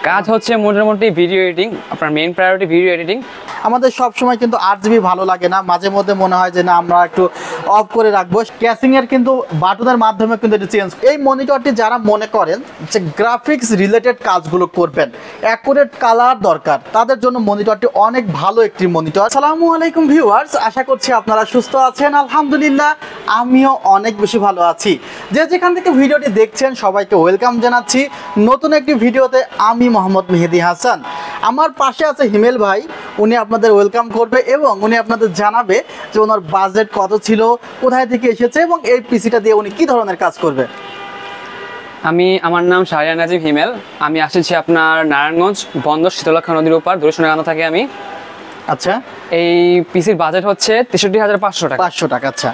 কাজ হচ্ছে মোটামুটি ভিডিও এডিটিং, আপনার মেইন প্রায়োরিটি ভিডিও এডিটিং। আমাদের সব সময় কিন্তু আরজিবি ভালো লাগে না, মাঝে মধ্যে মনে হয় যে না আমরা একটু অফ করে রাখবো। ক্যাসিং এর কিন্তু বাটনের মাধ্যমে কিন্তু এটা চেঞ্জ। এই মনিটরটি যারা মনে করেন যে গ্রাফিক্স রিলেটেড কাজগুলো করবেন, অ্যাকুরেট কালার দরকার, তাদের জন্য মনিটরটি অনেক ভালো একটি মনিটর। আসসালামু আলাইকুম ভিউয়ার্স, আশা করছি আপনারা সুস্থ আছেন। আলহামদুলিল্লাহ আমিও অনেক বেশি ভালো আছি। যে যেখান থেকে ভিডিওটি দেখছেন সবাইকে ওয়েলকাম জানাচ্ছি নতুন একটি ভিডিওতে। আমি মোহাম্মদ মেহেদি হাসান, আমার পাশে আছে হিমেল ভাই। উনি আপনাদের ওয়েলকাম করবে এবং উনি আপনাদের জানাবে যে ওনার বাজেট কত ছিল, কোথায় থেকে এসেছে এবং এই পিসিটা দিয়ে উনি কি ধরনের কাজ করবে। আমার নাম শাহরিয়ার নাজিম হিমেল। আমি আসছি আপনার নারায়ণগঞ্জ বন্দর শীতলক্ষা নদীর উপর দূরসুনাগানো থাকি আমি। আচ্ছা, এই পিসির বাজেট হচ্ছে 63,500 টাকা। 500 টাকা। আচ্ছা,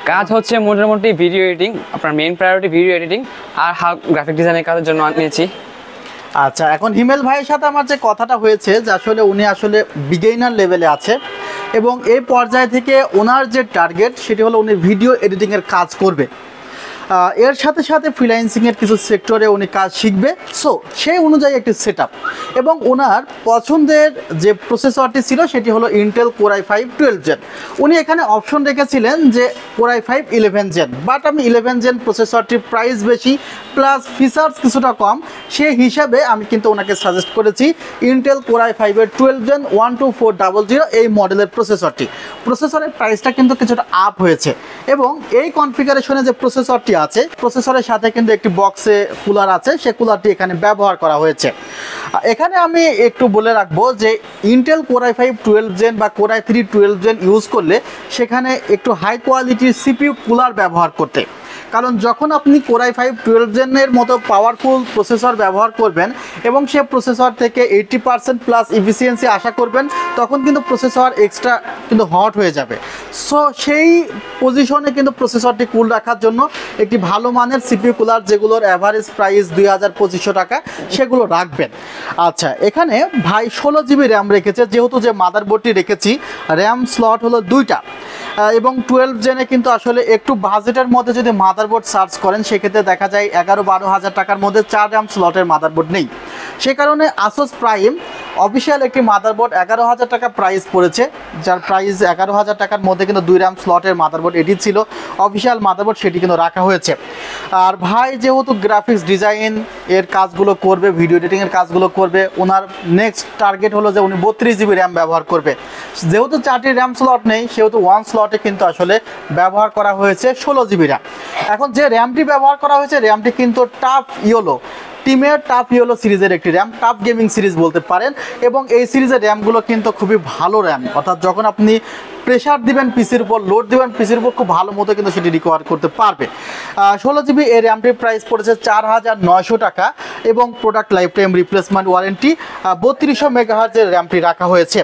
কাজ হচ্ছে মোটামুটি ভিডিও এডিটিং, আপনার মেইন প্রায়োরিটি ভিডিও এডিটিং আর গ্রাফিক ডিজাইনের কাজের জন্য নিয়েছি। আচ্ছা, এখন হিমেল ভাইয়ের সাথে আমার যে কথাটা হয়েছে যে আসলে উনি আসলে বিগিনার লেভেলে আছে এবং এই পর্যায় থেকে ওনার যে টার্গেট সেটি হলো উনি ভিডিও এডিটিংয়ের কাজ করবে। এর সাথে সাথে ফ্রিল্যান্সিংয়ের কিছু সেক্টরে উনি কাজ শিখবে। সো সেই অনুযায়ী একটি সেট আপ এবং ওনার পছন্দের যে প্রসেসরটি ছিল সেটি হলো ইন্টেল কোর i5 12 জেন। উনি এখানে অপশন রেখেছিলেন যে কোর i5 11 জেন, বাট আমি 11 জেন প্রসেসরটির প্রাইস বেশি প্লাস ফিচার্স কিছুটা কম, সেই হিসাবে আমি কিন্তু ওনাকে সাজেস্ট করেছি ইন্টেল কোর i5 এর 12 জেন 12400 এই মডেলের প্রসেসরের প্রাইসটা কিন্তু কিছুটা আপ হয়েছে এবং এই কনফিগারেশনে যে প্রসেসরটি আছে প্রসেসরের সাথে কিন্তু একটি বক্সে কুলার আছে, সে কুলারটি এখানে ব্যবহার করা হয়েছে। এখানে আমি একটু বলে রাখবো যে ইন্টেল কোর i5 12 জেন বা কোর i3 12 জেন ইউজ করলে সেখানে একটু হাই কোয়ালিটির সিপিইউ কুলার ব্যবহার করতে, কারণ যখন আপনি কোর i5 12 জেনের মতো পাওয়ারফুল প্রসেসর ব্যবহার করবেন এবং সে প্রসেসর থেকে 80% প্লাস এফিসিয়েন্সি আশা করবেন, তখন কিন্তু প্রসেসর এক্সট্রা কিন্তু হট হয়ে যাবে। সো সেই পজিশনে কিন্তু প্রসেসরটি কুল রাখার জন্য একটি ভালো মানের সিপিইউ কুলার, যেগুলোর অ্যাভারেজ প্রাইস 2200-2500 টাকা, সেগুলো রাখবেন। আচ্ছা, এখানে ভাই 16 জিবি র্যাম রেখেছে, যেহেতু যে মাদারবোর্ডটি রেখেছি র্যাম স্লট হলো 2টা এবং 12 জেনে কিন্তু আসলে একটু বাজেটের মধ্যে যদি মাদারবোর্ড সার্চ করেন সেক্ষেত্রে দেখা যায় 11-12 হাজার টাকার মধ্যে 4 র্যাম স্লটের মাদারবোর্ড নেই। সে কারণে ASUS প্রাইম অফিসিয়াল একটি মাদারবোর্ড 11,000 টাকা প্রাইস পড়েছে, যার প্রাইস 11,000 টাকার মধ্যে কিন্তু 2 র্যাম স্লটের মাদারবোর্ড এটি ছিল অফিসিয়াল মাদারবোর্ড, সেটি কিন্তু রাখা হয়েছে। আর ভাই যেহেতু গ্রাফিক্স ডিজাইন এর কাজগুলো করবে, ভিডিও এডিটিংয়ের কাজগুলো করবে, ওনার নেক্সট টার্গেট হলো যে উনি 32 জিবি র্যাম ব্যবহার করবে। যেহেতু 4টি র্যাম স্লট নেই সেহেতু 1 স্লটে কিন্তু আসলে ব্যবহার করা হয়েছে 16 জিবি র্যাম। এখন যে র্যামটি ব্যবহার করা হয়েছে র্যামটি কিন্তু টাফ ইয়েলো টিমের টাফ ইয়েলো সিরিজের একটি র্যাম, টাফ গেমিং সিরিজ বলতে পারেন, এবং এই সিরিজের র্যামগুলো কিন্তু খুবই ভালো র্যাম, অর্থাৎ যখন আপনি প্রেশার দিবেন পিসির উপর, লোড দিবেন পিসির উপর, খুব ভালো মতো কিন্তু সেটি রিকভার করতে পারবে। 16 জিবি এই র্যামটির প্রাইস পড়েছে 4,900 টাকা এবং product life time replacement warranty. 3200 মেগাহার্জের র্যামটি রাখা হয়েছে।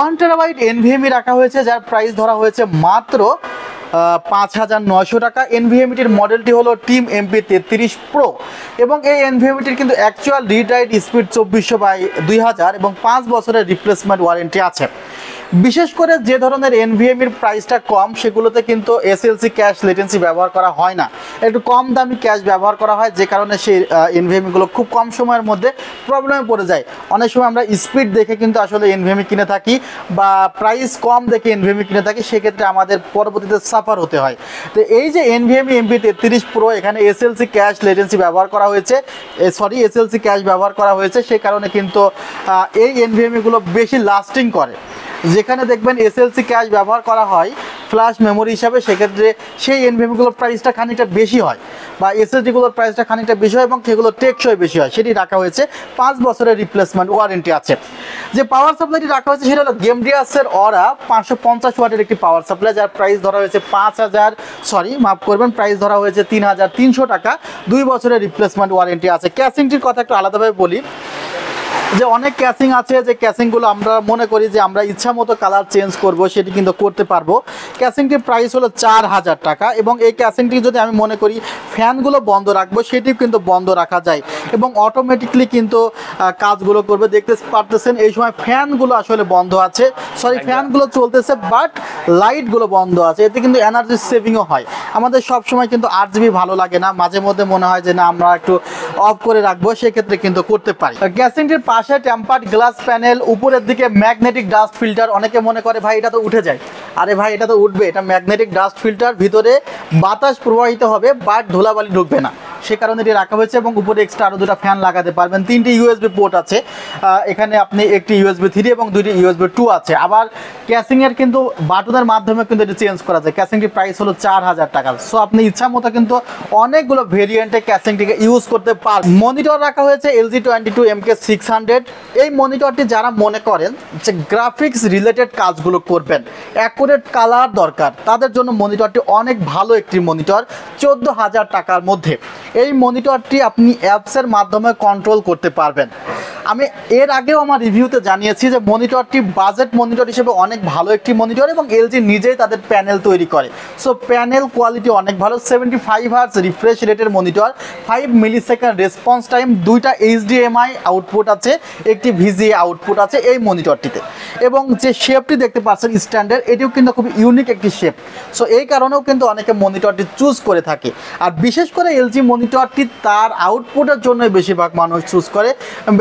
1 টেরাবাইট NVMe রাখা হয়েছে, যার প্রাইস ধরা হয়েছে মাত্র 5,900 টাকা। NVMeটির মডেলটি হলো টিম MP33 প্রো এবং এই NVMeটির কিন্তু অ্যাকচুয়াল রিড রাইট স্পিড 2400/2000 এবং 5 বছরের রিপ্লেসমেন্ট ওয়ারেন্টি আছে। বিশেষ করে যে ধরনের NVMeর প্রাইসটা কম সেগুলোতে কিন্তু SLC ক্যাশ লেটেন্সি ব্যবহার করা হয় না, একটু কম দামি ক্যাশ ব্যবহার করা হয়, যে কারণে সেই NVMeগুলো খুব কম সময়ের মধ্যে প্রবলেমে পড়ে যায়। অনেক সময় আমরা স্পিড দেখে কিন্তু আসলে NVMe কিনে থাকি বা প্রাইস কম দেখে NVMe কিনে থাকি, সেক্ষেত্রে আমাদের পরবর্তীতে সাফার হতে হয়। তো এই যে NVMe MP33 প্রো, এখানে SLC ক্যাশ লেটেন্সি ব্যবহার করা হয়েছে, SLC ক্যাশ ব্যবহার করা হয়েছে, সেই কারণে কিন্তু এই NVMeগুলো বেশি লাস্টিং করে। যেখানে দেখবেন SLC ক্যাশ ব্যবহার করা হয় ফ্ল্যাশ মেমোরি হিসাবে, সেক্ষেত্রে সেই NVMeগুলোর প্রাইসটা খানিকটা বেশি হয় বা SSDগুলোর প্রাইসটা খানিকটা বেশি হয় এবং সেগুলো টেকসই বেশি হয়, সেটি রাখা হয়েছে। 5 বছরের রিপ্লেসমেন্ট ওয়ারেন্টি আছে। যে পাওয়ার সাপ্লাইটি রাখা হয়েছে সেটা হলো Gamdiasের অরা 550 ওয়াটের একটি পাওয়ার সাপ্লাই, যার প্রাইস ধরা হয়েছে প্রাইস ধরা হয়েছে 3,300 টাকা। 2 বছরের রিপ্লেসমেন্ট ওয়ারেন্টি আছে। ক্যাসিংটির কথা একটু আলাদাভাবে বলি যে অনেক ক্যাসিং আছে যে ক্যাসিংগুলো আমরা মনে করি যে আমরা ইচ্ছা মতো কালার চেঞ্জ করব, সেটি কিন্তু করতে পারবো। ক্যাসিংটির প্রাইস হলো 4000 টাকা এবং এই ক্যাসিংটি যদি আমি মনে করি ফ্যানগুলো বন্ধ রাখবো, সেটিও কিন্তু বন্ধ রাখা যায় এবং অটোমেটিকলি কিন্তু কাজগুলো করবে। দেখতে পারতেছেন এই সময় ফ্যানগুলো আসলে বন্ধ আছে, সরি ফ্যানগুলো চলতেছে বাট লাইটগুলো বন্ধ আছে, এতে কিন্তু এনার্জি সেভিংও হয়। আমাদের সব সময় কিন্তু ARGB ভালো লাগে না, মাঝে মধ্যে মনে হয় যে না আমরা একটু অফ করে রাখবো, সেক্ষেত্রে কিন্তু করতে পারি। ক্যাসিংটির পাশে টেম্পার্ড গ্লাস প্যানেল, উপরের দিকে ম্যাগনেটিক ডাস্ট ফিল্টার। অনেকে মনে করে ভাই এটা তো উঠে যায়, আরে ভাই এটা তো উঠবে, এটা ম্যাগনেটিক ডাস্ট ফিল্টার, ভিতরে বাতাস প্রবাহিত হবে বাট ধুলাবালি ঢুকবে না, সে কারণে এটি রাখা হয়েছে। এবং উপরে এক্সট্রা আরও 2টা ফ্যান লাগাতে পারবেন। 3টি USB পোর্ট আছে, এখানে আপনি একটি USB 3 এবং 2টি USB 2 আছে। আবার ক্যাসিংয়ের কিন্তু বাটনের মাধ্যমে কিন্তু এটি চেঞ্জ করা যায়। ক্যাসিংটির প্রাইস হলো 4000 টাকা। সো আপনি ইচ্ছা মতো কিন্তু অনেকগুলো ভেরিয়েন্টে ক্যাসিংটিকে ইউজ করতে পারবেন। মনিটর রাখা হয়েছে LG 22MK600। এই মনিটরটি যারা মনে করেন যে গ্রাফিক্স রিলেটেড কাজগুলো করবেন, অ্যাকুরেট কালার দরকার, তাদের জন্য মনিটরটি অনেক ভালো একটি মনিটর। 14000 টাকার মধ্যে এই মনিটরটি আপনি অ্যাপসের মাধ্যমে কন্ট্রোল করতে পারবেন। আমি এর আগেও আমার রিভিউতে জানিয়েছি যে মনিটরটি বাজেট মনিটর হিসেবে অনেক ভালো একটি মনিটর এবং LG নিজেই তাদের প্যানেল তৈরি করে। সো প্যানেল কোয়ালিটি অনেক ভালো। 75 হার্টজ রিফ্রেশ রেটের মনিটর, 5 মিলিসেকেন্ড রেসপন্স টাইম, 2টা HDMI আউটপুট আছে, একটি VGA আউটপুট আছে এই মনিটরটিতে। এবং যে শেপটি দেখতে পাচ্ছেন স্ট্যান্ডার্ড, এটিও কিন্তু খুব ইউনিক একটি শেপ। সো এই কারণেও কিন্তু অনেকে মনিটরটি চুজ করে থাকে। আর বিশেষ করে LG মনিটরটি তার আউটপুটের জন্যই বেশিরভাগ মানুষ চুজ করে।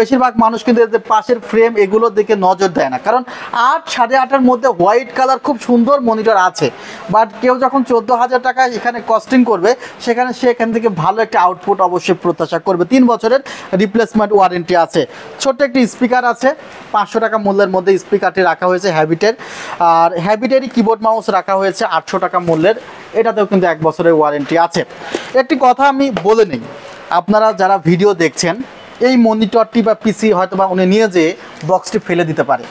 বেশিরভাগ মানুষ কিন্তু এর যে পাশের ফ্রেম এগুলোর দিকে নজর দেয় না, কারণ 8 8.5-এর মধ্যে হোয়াইট কালার খুব সুন্দর মনিটর আছে, বাট কেউ যখন 14000 টাকা এখানে কস্টিং করবে, সেখানে সে এখান থেকে ভালো একটা আউটপুট অবশ্যই প্রত্যাশা করবে। 3 বছরের রিপ্লেসমেন্ট ওয়ারেন্টি আছে। ছোট্ট একটি স্পিকার আছে, 500 টাকা মূল্যের মধ্যে স্পিকারটি রাখা হয়েছে হ্যাবিটের। আর হ্যাবিটেরই কিবোর্ড মাউস রাখা হয়েছে 800 টাকা মূল্যের, এটাতেও কিন্তু 1 বছরের ওয়ারেন্টি আছে। একটি কথা আমি বলে নিই, আপনারা যারা ভিডিও দেখছেন, এই মনিটরটি বা পিসি হয়তো বা উনি নিয়ে যেয়ে বক্সটি ফেলে দিতে পারে।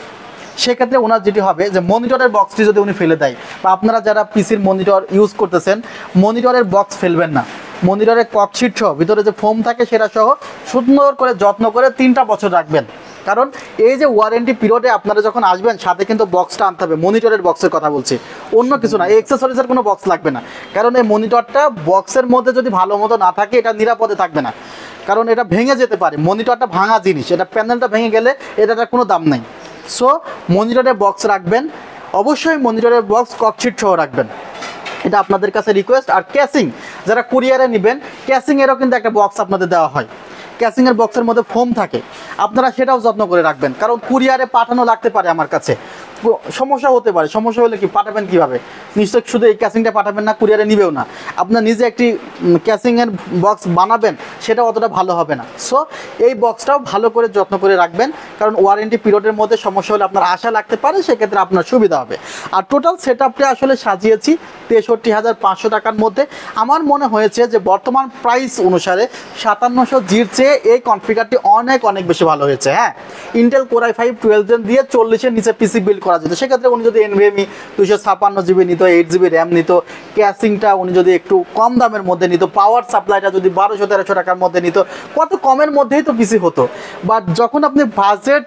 সেক্ষেত্রে ওনার যেটি হবে যে মনিটরের বক্সটি যদি উনি ফেলে দেয়, বা আপনারা যারা পিসির মনিটর ইউজ করতেছেন, মনিটরের বক্স ফেলবেন না। মনিটরের ককশিট সহ ভিতরে যে ফোম থাকে সেটা সহ সুন্দর করে যত্ন করে 3টা বছর রাখবেন। কারণ এই যে ওয়ারেন্টি পিরিয়ডে আপনারা যখন আসবেন, সাথে কিন্তু বক্সটা আনতে হবে। মনিটরের বক্সের কথা বলছি, অন্য কিছু না। এই এক্সেসরিজের কোনো বক্স লাগবে না, কারণ এই মনিটরটা বক্সের মধ্যে যদি ভালো মতো না থাকে, এটা নিরাপদে থাকবে না, কারণ এটা ভেঙে যেতে পারে। মনিটরটা ভাঙা জিনিস, এটা প্যানেলটা ভেঙে গেলে এটার কোনো দাম নেই। সো মনিটরের বক্স রাখবেন, অবশ্যই মনিটরের বক্স ককশিট সহ রাখবেন, এটা আপনাদের কাছে রিকোয়েস্ট। আর ক্যাসিং যারা কুরিয়ারে নেবেন, ক্যাসিংয়েরও কিন্তু একটা বক্স আপনাদের দেওয়া হয়। ক্যাসিংয়ের বক্সের মধ্যে ফোম থাকে, আপনারা সেটাও যত্ন করে রাখবেন, কারণ কুরিয়ারে পাঠানো লাগতে পারে আমার কাছে, সমস্যা হতে পারে। সমস্যা হলে কি পাঠাবেন কিভাবে? নিশ্চয়ই শুধু এই ক্যাসিংটা পাঠাবেন না, কুরিয়ারে নিবেও না। আপনার নিজে একটি ক্যাসিংয়ের বক্স বানাবেন, সেটা অতটা ভালো হবে না। সো এই বক্সটাও ভালো করে যত্ন করে রাখবেন, কারণ ওয়ারেন্টি পিরিয়ডের মধ্যে সমস্যা হলে আপনার আশা লাগতে পারে, সেক্ষেত্রে আপনার সুবিধা হবে। আর টোটাল সেট আপটা আসলে সাজিয়েছি 63500 টাকার মধ্যে। আমার মনে হয়েছে যে বর্তমান প্রাইস অনুসারে 5700G'র চেয়ে এই কনফিগারটি অনেক অনেক বেশি ভালো হয়েছে। হ্যাঁ, ইন্টেল Core i5 12 জেন দিয়ে 40-এর নিচে পিসি বিল্ড করা যেত। সেক্ষেত্রে উনি যদি NVMe 256GB নিত, 8GB র্যাম নিত, ক্যাসিংটা উনি যদি একটু কম দামের মধ্যে নিত, পাওয়ার সাপ্লাইটা যদি 1200-1300 টাকার মধ্যে নিত, কত কমের মধ্যেই তো পিসি হতো। বাট যখন আপনি বাজেট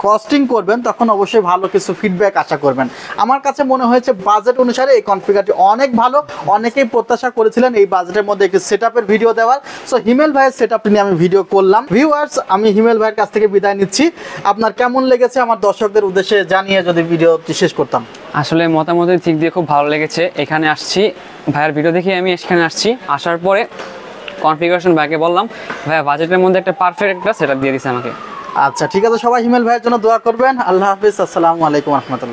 কস্টিং করবেন, তখন অবশ্যই ভালো কিছু ফিডব্যাক আশা করবেন। আমার কাছে মনে হয়েছে বাজেট অনুসারে এই কনফিগারটি অনেক ভালো। অনেকেই প্রত্যাশা করেছিলেন এই বাজেটের মধ্যে একটি সেটআপের ভিডিও দেওয়ার। সো হিমেল ভাইয়ের সেটআপটি নিয়ে আমি ভিডিও করলাম। ভিউয়ার্স, আমি হিমেল ভাইয়ের কাছ থেকে বিদায় নিচ্ছি। আপনার কেমন লেগেছে আমার দর্শকদের উদ্দেশ্যে জানিয়ে যদি ভিডিওটি শেষ করতাম। আসলে মতামতের দিক দিয়ে খুব ভালো লেগেছে। এখানে আসছি, ভাইয়ের ভিডিও দেখে আমি এখানে আসছি। আসার পরে কনফিগারেশন ভাইকে বললাম, ভাইয়া বাজেটের মধ্যে একটা পারফেক্ট একটা সেটআপ দিয়ে দিছে আমাকে। আচ্ছা, ঠিক আছে, সবাই হিমেল ভাইয়ের জন্য দোয়া করবেন। আল্লাহ হাফিজ, আসসালামু আলাইকুম রহমতুল্লাহ।